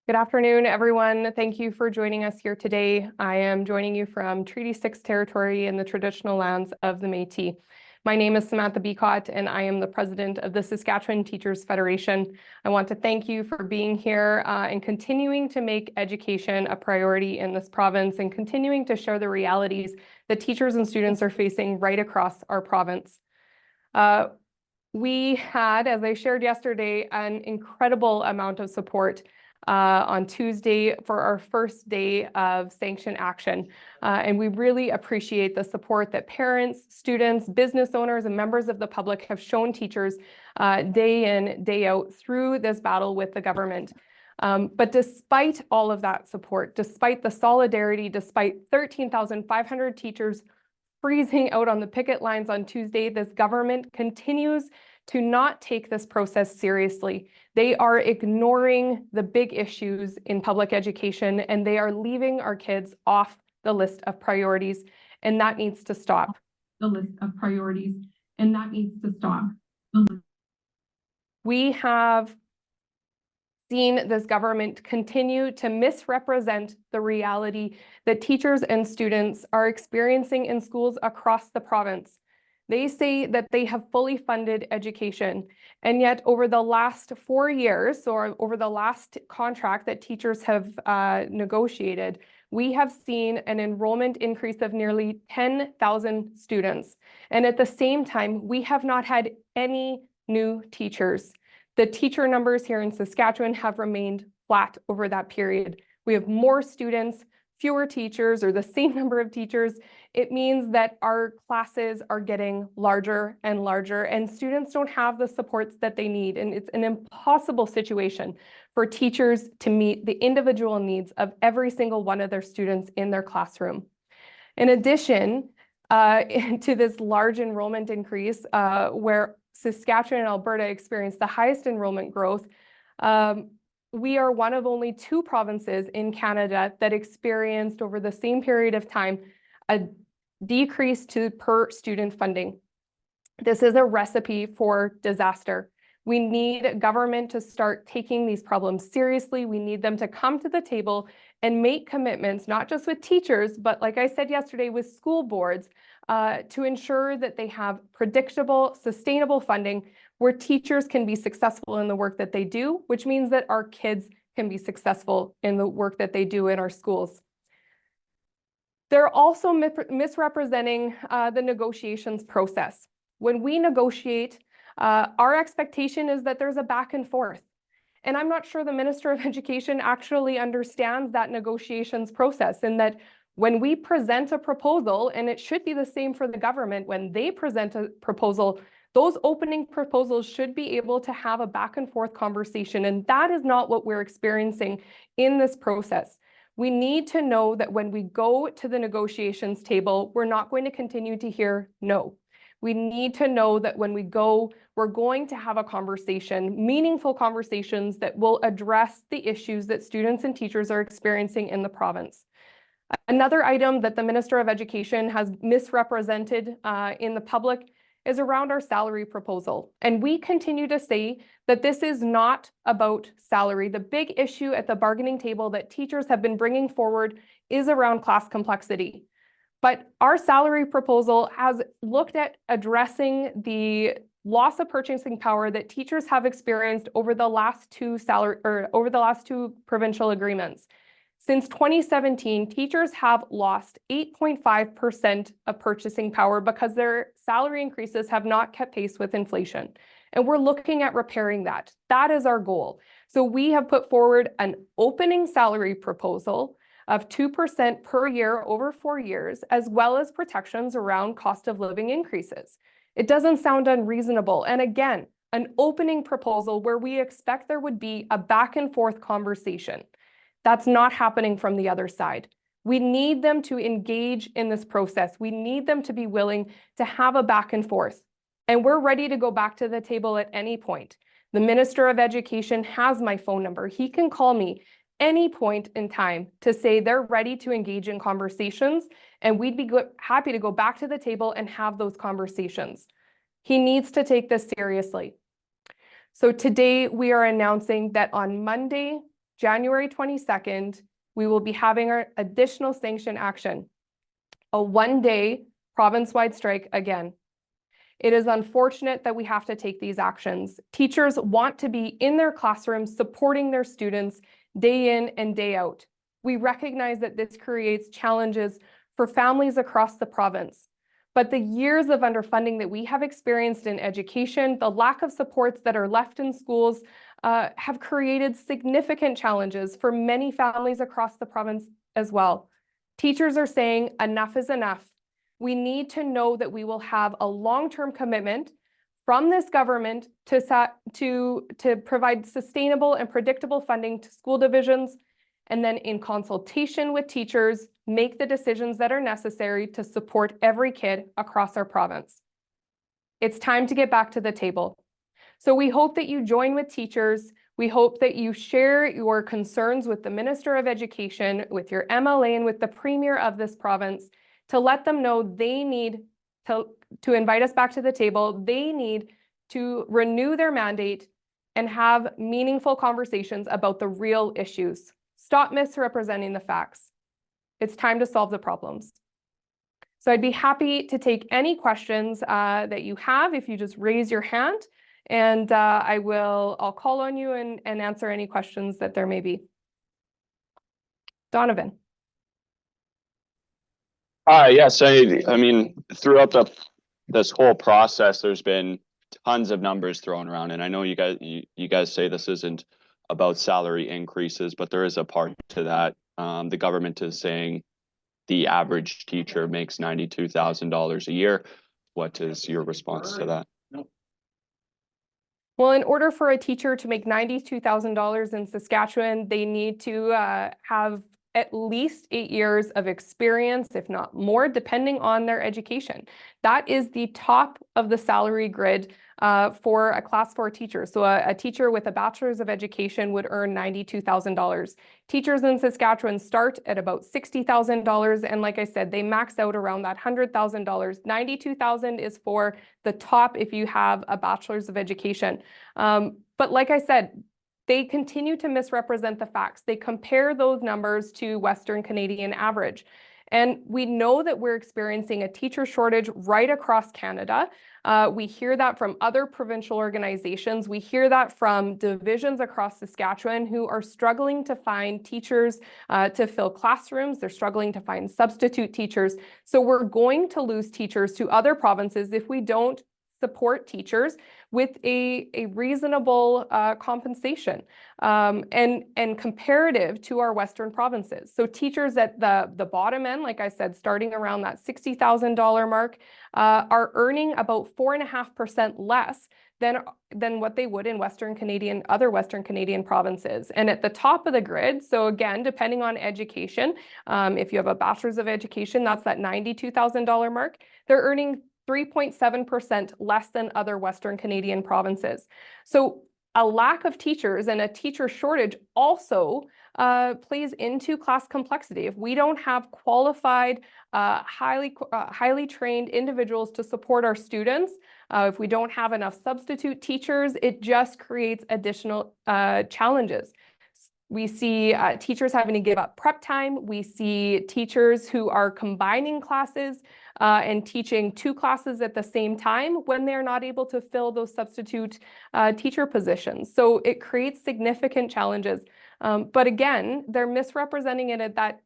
Good afternoon, everyone. Thank you for joining us here today. I am joining you from Treaty 6 territory in the traditional lands of the Métis. My name is Samantha Becotte, and I am the president of the Saskatchewan Teachers Federation. I want to thank you for being here and continuing to make education a priority in this province and continuing to share the realities that teachers and students are facing right across our province. We had, as I shared yesterday, an incredible amount of support on Tuesday for our first day of sanction action. And we really appreciate the support that parents, students, business owners, and members of the public have shown teachers day in, day out through this battle with the government. But despite all of that support, despite the solidarity, despite 13,500 teachers freezing out on the picket lines on Tuesday, this government continues to not take this process seriously. They are ignoring the big issues in public education, and they are leaving our kids off the list of priorities, and that needs to stop. We have seen this government continue to misrepresent the reality that teachers and students are experiencing in schools across the province. They say that they have fully funded education, and yet over the last 4 years, or over the last contract that teachers have negotiated, we have seen an enrollment increase of nearly 10,000 students. And at the same time, we have not had any new teachers. The teacher numbers here in Saskatchewan have remained flat over that period. We have more students, fewer teachers, or the same number of teachers. It means that our classes are getting larger and larger, and students don't have the supports that they need. And it's an impossible situation for teachers to meet the individual needs of every single one of their students in their classroom. In addition to this large enrollment increase, where Saskatchewan and Alberta experienced the highest enrollment growth, we are one of only 2 provinces in Canada that experienced over the same period of time a decrease to per student funding. This is a recipe for disaster. We need government to start taking these problems seriously. We need them to come to the table and make commitments, not just with teachers, but like I said yesterday, with school boards, to ensure that they have predictable, sustainable funding where teachers can be successful in the work that they do, which means that our kids can be successful in the work that they do in our schools. They're also misrepresenting the negotiations process. When we negotiate, our expectation is that there's a back and forth. And I'm not sure the Minister of Education actually understands that negotiations process, and that when we present a proposal, and it should be the same for the government, when they present a proposal, those opening proposals should be able to have a back and forth conversation. And that is not what we're experiencing in this process. We need to know that when we go to the negotiations table, we're not going to continue to hear no. We need to know that when we go, we're going to have a conversation, meaningful conversations that will address the issues that students and teachers are experiencing in the province. Another item that the Minister of Education has misrepresented in the public is around our salary proposal. And we continue to say that this is not about salary. The big issue at the bargaining table that teachers have been bringing forward is around class complexity. But our salary proposal has looked at addressing the loss of purchasing power that teachers have experienced over the last 2 provincial agreements. Since 2017, teachers have lost 8.5% of purchasing power because their salary increases have not kept pace with inflation. And we're looking at repairing that. That is our goal. So we have put forward an opening salary proposal of 2% per year over 4 years, as well as protections around cost of living increases. It doesn't sound unreasonable. And again, an opening proposal where we expect there would be a back and forth conversation. That's not happening from the other side. We need them to engage in this process. We need them to be willing to have a back and forth. And we're ready to go back to the table at any point. The Minister of Education has my phone number. He can call me any point in time to say they're ready to engage in conversations, and we'd be happy to go back to the table and have those conversations. He needs to take this seriously. So today we are announcing that on Monday, January 22nd, we will be having our additional sanction action, a one-day province-wide strike again. It is unfortunate that we have to take these actions. Teachers want to be in their classrooms supporting their students day in and day out. We recognize that this creates challenges for families across the province. But the years of underfunding that we have experienced in education, the lack of supports that are left in schools, have created significant challenges for many families across the province as well. Teachers are saying enough is enough. We need to know that we will have a long-term commitment from this government to provide sustainable and predictable funding to school divisions, and then in consultation with teachers, make the decisions that are necessary to support every kid across our province. It's time to get back to the table. So we hope that you join with teachers. We hope that you share your concerns with the Minister of Education, with your MLA, and with the Premier of this province to let them know they need to invite us back to the table. They need to renew their mandate and have meaningful conversations about the real issues. Stop misrepresenting the facts. It's time to solve the problems. So I'd be happy to take any questions that you have if you just raise your hand, and I'll call on you and answer any questions that there may be. Donovan. Yes, I mean, throughout this whole process, there's been tons of numbers thrown around, and I know you guys say this isn't about salary increases, but there is a part to that. The government is saying the average teacher makes $92,000 a year. What is your response to that? Well, in order for a teacher to make $92,000 in Saskatchewan, they need to have at least 8 years of experience, if not more, depending on their education. That is the top of the salary grid for a Class 4 teacher. So a teacher with a bachelor's of education would earn $92,000. Teachers in Saskatchewan start at about $60,000, and like I said, they max out around that $100,000. $92,000 is for the top if you have a bachelor's of education. But like I said, they continue to misrepresent the facts. They compare those numbers to Western Canadian average. And we know that we're experiencing a teacher shortage right across Canada. We hear that from other provincial organizations. We hear that from divisions across Saskatchewan who are struggling to find teachers to fill classrooms. They're struggling to find substitute teachers. So we're going to lose teachers to other provinces if we don't support teachers with a reasonable compensation and comparative to our Western provinces. So teachers at the bottom end, like I said, starting around that $60,000 mark, are earning about 4.5% less than what they would in other Western Canadian provinces. And at the top of the grid, so again, depending on education, if you have a bachelor's of education, that's that $92,000 mark, they're earning 3.7% less than other Western Canadian provinces. So a lack of teachers and a teacher shortage also plays into class complexity. If we don't have qualified, highly trained individuals to support our students, if we don't have enough substitute teachers, it just creates additional challenges. We see teachers having to give up prep time. We see teachers who are combining classes and teaching 2 classes at the same time when they're not able to fill those substitute teacher positions. So it creates significant challenges. But again, they're misrepresenting it at that,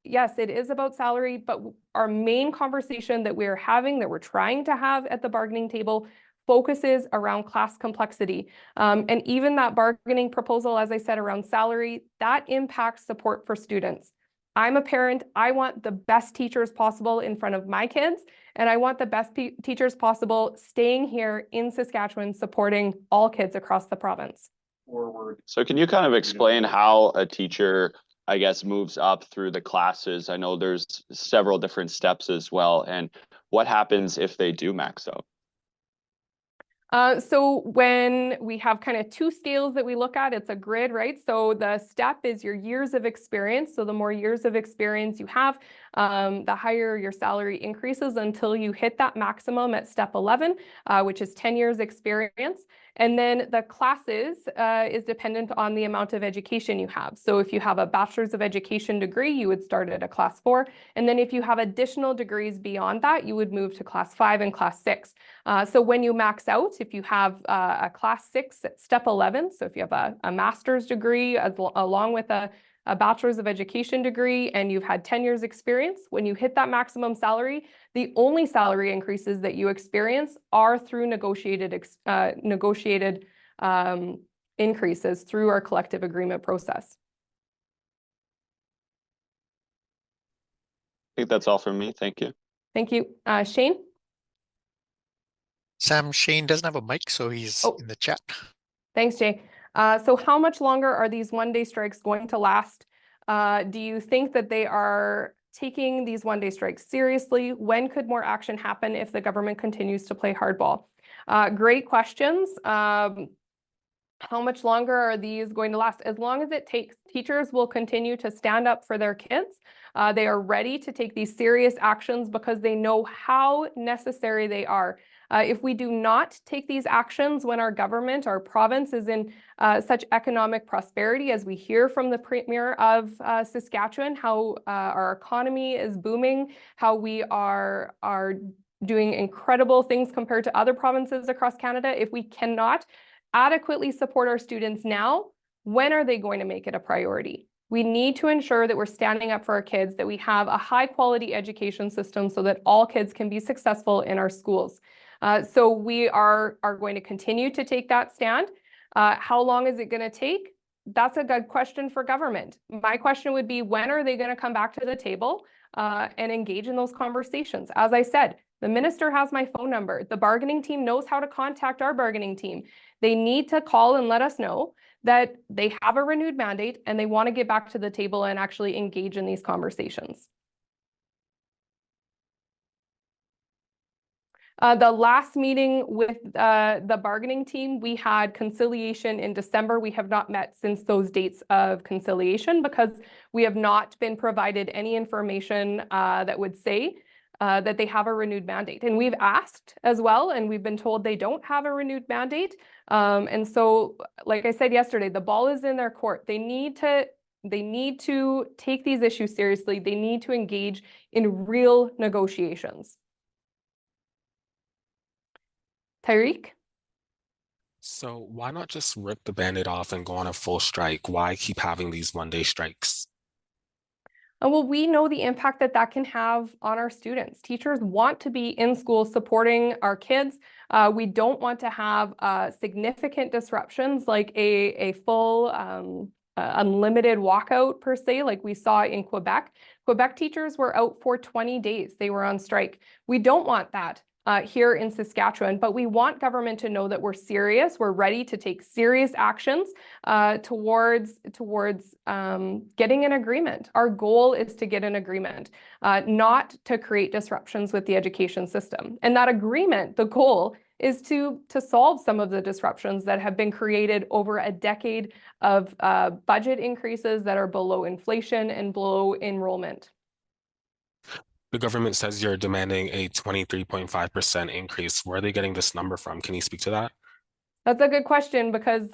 yes, it is about salary, but our main conversation that we're having, that we're trying to have at the bargaining table, focuses around class complexity. And even that bargaining proposal, as I said, around salary, that impacts support for students. I'm a parent. I want the best teachers possible in front of my kids, and I want the best teachers possible staying here in Saskatchewan, supporting all kids across the province. So can you kind of explain how a teacher, I guess, moves up through the classes? I know there's several different steps as well. And what happens if they do max out? So when we have kind of 2 scales that we look at, it's a grid, right? So the step is your years of experience. So the more years of experience you have, the higher your salary increases until you hit that maximum at step 11, which is 10 years experience. And then the classes is dependent on the amount of education you have. So if you have a bachelor's of education degree, you would start at a class 4. And then if you have additional degrees beyond that, you would move to class 5 and class 6. So when you max out, if you have a class 6 at step 11, so if you have a master's degree along with a bachelor's of education degree and you've had 10 years experience, when you hit that maximum salary, the only salary increases that you experience are through negotiated increases through our collective agreement process. I think that's all from me. Thank you. Thank you. Shane? Sam, Shane doesn't have a mic, so he's in the chat. Thanks, Jay. So how much longer are these one-day strikes going to last? Do you think that they are taking these one-day strikes seriously? When could more action happen if the government continues to play hardball? Great questions. How much longer are these going to last? As long as it takes. Teachers will continue to stand up for their kids. They are ready to take these serious actions because they know how necessary they are. If we do not take these actions when our government, our province is in such economic prosperity, as we hear from the Premier of Saskatchewan, how our economy is booming, how we are doing incredible things compared to other provinces across Canada, if we cannot adequately support our students now, when are they going to make it a priority? We need to ensure that we're standing up for our kids, that we have a high quality education system so that all kids can be successful in our schools. So we are going to continue to take that stand. How long is it going to take? That's a good question for government. My question would be, when are they going to come back to the table and engage in those conversations? As I said, the minister has my phone number. The bargaining team knows how to contact our bargaining team. They need to call and let us know that they have a renewed mandate and they want to get back to the table and actually engage in these conversations. The last meeting with the bargaining team, we had conciliation in December. We have not met since those dates of conciliation because we have not been provided any information that would say that they have a renewed mandate. And we've asked as well, and we've been told they don't have a renewed mandate. And so, like I said yesterday, the ball is in their court. They need to take these issues seriously. They need to engage in real negotiations. Tyreek? So why not just rip the Band-Aid off and go on a full strike? Why keep having these one-day strikes? Well, we know the impact that that can have on our students. Teachers want to be in school supporting our kids. We don't want to have significant disruptions like a full unlimited walkout per se, like we saw in Quebec. Quebec teachers were out for 20 days. They were on strike. We don't want that here in Saskatchewan, but we want government to know that we're serious. We're ready to take serious actions towards getting an agreement. Our goal is to get an agreement, not to create disruptions with the education system. And that agreement, the goal is to solve some of the disruptions that have been created over a decade of budget increases that are below inflation and below enrollment. The government says you're demanding a 23.5% increase. Where are they getting this number from? Can you speak to that? That's a good question because,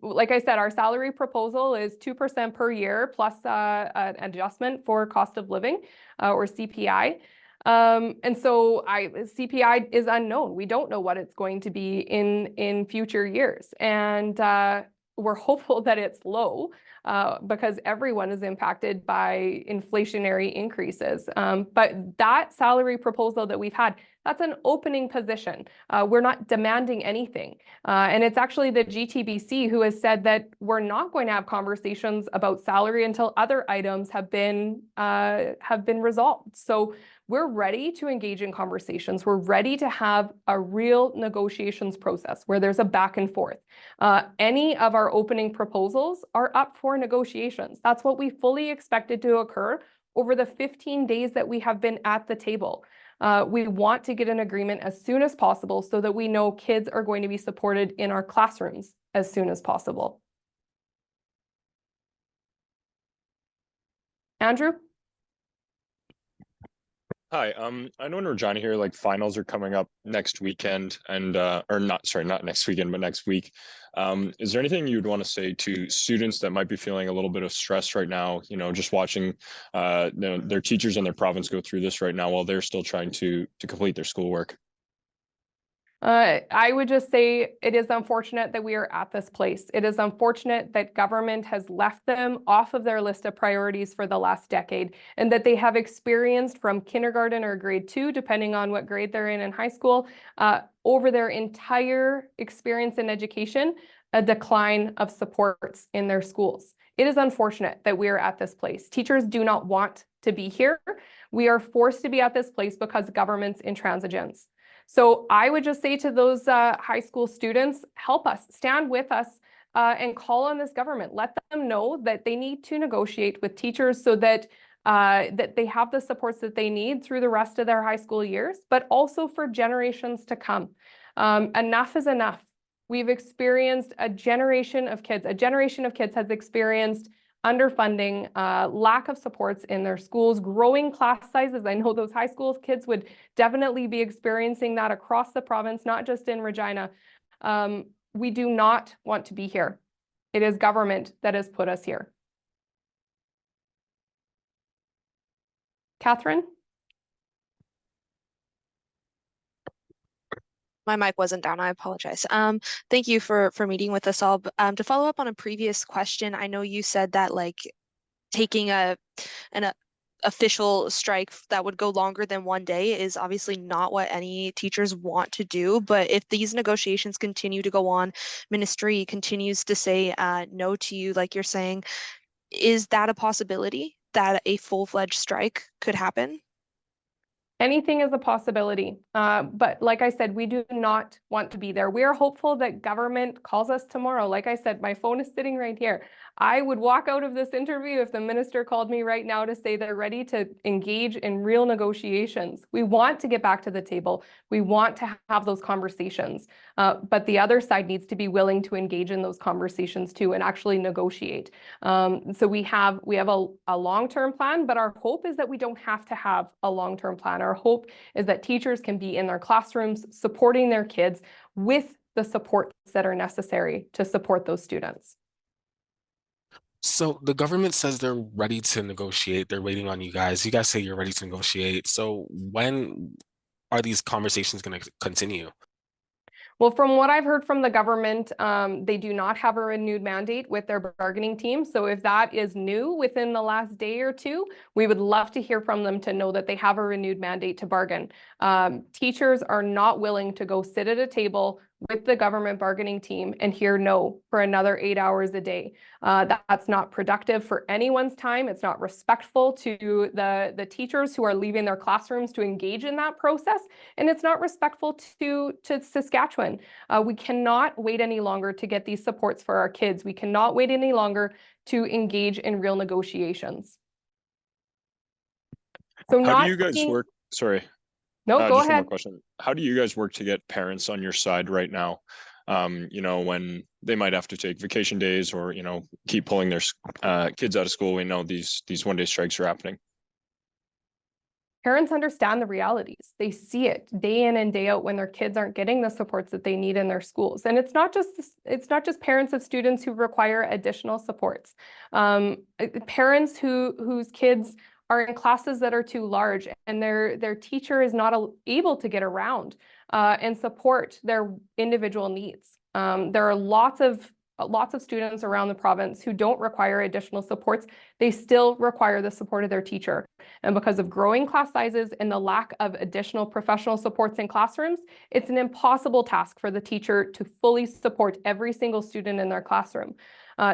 like I said, our salary proposal is 2% per year plus an adjustment for cost of living or CPI. And so CPI is unknown. We don't know what it's going to be in future years. And we're hopeful that it's low because everyone is impacted by inflationary increases. But that salary proposal that we've had, that's an opening position. We're not demanding anything. And it's actually the GTBC who has said that we're not going to have conversations about salary until other items have been resolved. So we're ready to engage in conversations. We're ready to have a real negotiations process where there's a back and forth. Any of our opening proposals are up for negotiations. That's what we fully expected to occur over the 15 days that we have been at the table. We want to get an agreement as soon as possible so that we know kids are going to be supported in our classrooms as soon as possible. Andrew? Hi, I know in Regina here, like finals are coming up next weekend and, or not, sorry, not next weekend, but next week. Is there anything you'd want to say to students that might be feeling a little bit of stress right now, just watching, their teachers in their province go through this right now while they're still trying to complete their schoolwork? I would just say it is unfortunate that we are at this place. It is unfortunate that government has left them off of their list of priorities for the last decade, and that they have experienced from kindergarten or grade 2, depending on what grade they're in high school, over their entire experience in education, a decline of supports in their schools. It is unfortunate that we are at this place. Teachers do not want to be here. We are forced to be at this place because government's intransigence. So I would just say to those high school students, help us, stand with us, and call on this government. Let them know that they need to negotiate with teachers so that that they have the supports that they need through the rest of their high school years, but also for generations to come. Enough is enough. We've experienced a generation of kids has experienced underfunding, lack of supports in their schools, growing class sizes. I know those high school kids would definitely be experiencing that across the province, not just in Regina. We do not want to be here. It is government that has put us here. Catherine? My mic wasn't down. I apologize. Thank you for meeting with us all. To follow up on a previous question, I know you said that like taking an official strike that would go longer than 1 day is obviously not what any teachers want to do. But if these negotiations continue to go on, ministry continues to say no to you, like you're saying, is that a possibility that a full-fledged strike could happen? Anything is a possibility. But like I said, we do not want to be there. We are hopeful that government calls us tomorrow. Like I said, my phone is sitting right here. I would walk out of this interview if the minister called me right now to say they're ready to engage in real negotiations. We want to get back to the table. We want to have those conversations. But the other side needs to be willing to engage in those conversations too and actually negotiate. So we have a long-term plan, but our hope is that we don't have to have a long-term plan. Our hope is that teachers can be in their classrooms supporting their kids with the supports that are necessary to support those students. So the government says they're ready to negotiate. They're waiting on you guys. You guys say you're ready to negotiate. So when are these conversations going to continue? Well, from what I've heard from the government, they do not have a renewed mandate with their bargaining team. So if that is new within the last day or two, we would love to hear from them to know that they have a renewed mandate to bargain. Teachers are not willing to go sit at a table with the government bargaining team and hear no for another 8 hours a day. That's not productive for anyone's time. It's not respectful to the teachers who are leaving their classrooms to engage in that process. And it's not respectful to Saskatchewan. We cannot wait any longer to get these supports for our kids. We cannot wait any longer to engage in real negotiations. So How do you guys work? Sorry. No, go just ahead. one more question. How do you guys work to get parents on your side right now? When they might have to take vacation days or, keep pulling their kids out of school. We know these 1-day strikes are happening. Parents understand the realities. They see it day in and day out when their kids aren't getting the supports that they need in their schools. And it's not just parents of students who require additional supports. Parents whose kids are in classes that are too large and their teacher is not able to get around and support their individual needs. There are lots of students around the province who don't require additional supports. They still require the support of their teacher. And because of growing class sizes and the lack of additional professional supports in classrooms, it's an impossible task for the teacher to fully support every single student in their classroom.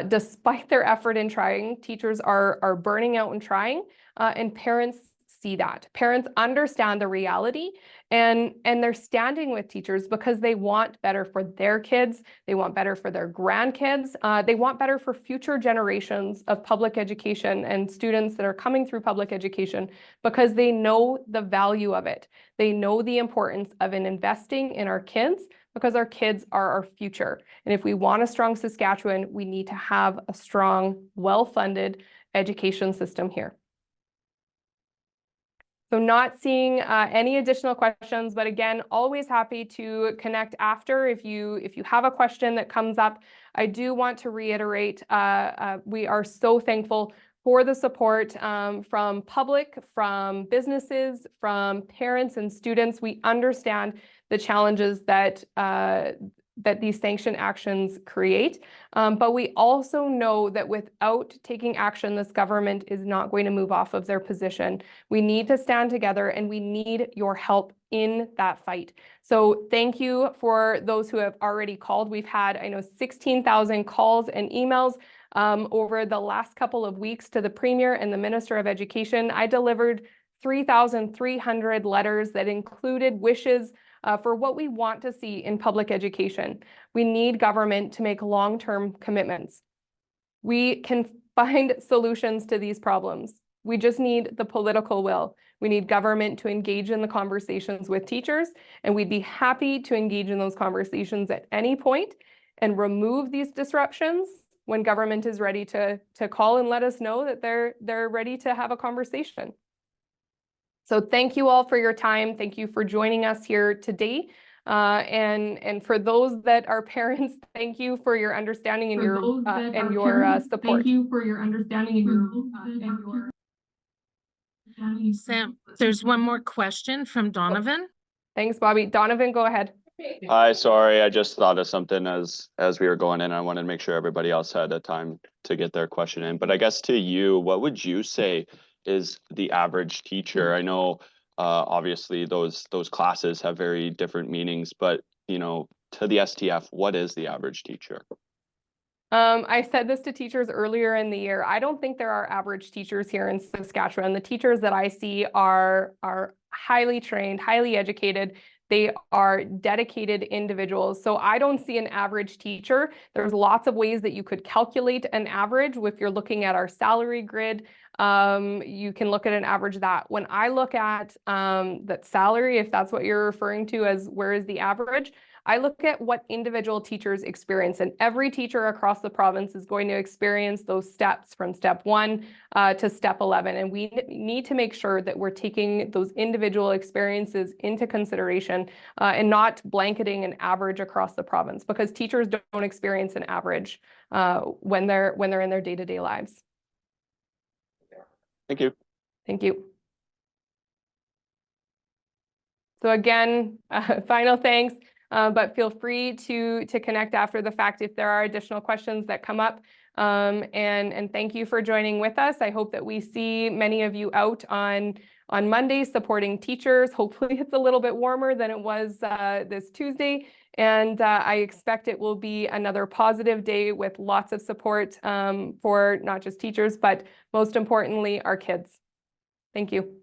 Despite their effort in trying, teachers are burning out and trying, and parents see that. Parents understand the reality and they're standing with teachers because they want better for their kids, they want better for their grandkids, they want better for future generations of public education and students that are coming through public education because they know the value of it. They know the importance of investing in our kids because our kids are our future. And if we want a strong Saskatchewan, we need to have a strong, well-funded education system here. So So not seeing any additional questions, but again, always happy to connect after if you have a question that comes up. I do want to reiterate, we are so thankful for the support from public, from businesses, from parents and students. We understand the challenges that that these sanction actions create. But we also know that without taking action, this government is not going to move off of their position. We need to stand together and we need your help in that fight. So thank you for those who have already called. We've had, I know, 16,000 calls and emails over the last couple of weeks to the Premier and the Minister of Education. I delivered 3,300 letters that included wishes for what we want to see in public education. We need government to make long-term commitments. We can find solutions to these problems. We just need the political will. We need government to engage in the conversations with teachers, and we'd be happy to engage in those conversations at any point and remove these disruptions when government is ready to call and let us know that they're ready to have a conversation. So thank you all for your time. Thank you for joining us here today. And for those that are parents, thank you for your understanding and your support. Thank you for your understanding and your Sam, there's one more question from Donovan. Thanks, Bobby. Donovan, go ahead. Hi, sorry, I just thought of something as we were going in. I wanted to make sure everybody else had a time to get their question in. But I guess to you, what would you say is the average teacher? I know obviously those classes have very different meanings, but you know, to the STF, what is the average teacher? I said this to teachers earlier in the year. I don't think there are average teachers here in Saskatchewan. The teachers that I see are highly trained, highly educated. They are dedicated individuals. So I don't see an average teacher. There's lots of ways that you could calculate an average. If you're looking at our salary grid, you can look at an average that. When I look at that salary, if that's what you're referring to as where is the average, I look at what individual teachers experience, and every teacher across the province is going to experience those steps from step 1 to step 11. And we need to make sure that we're taking those individual experiences into consideration and not blanketing an average across the province, because teachers don't experience an average when they're in their day-to-day lives. Thank you. Thank you. So again, final thanks. But feel free to connect after the fact if there are additional questions that come up. And thank you for joining with us. I hope that we see many of you out on Monday supporting teachers. Hopefully it's a little bit warmer than it was this Tuesday. And I expect it will be another positive day with lots of support for not just teachers, but most importantly, our kids. Thank you.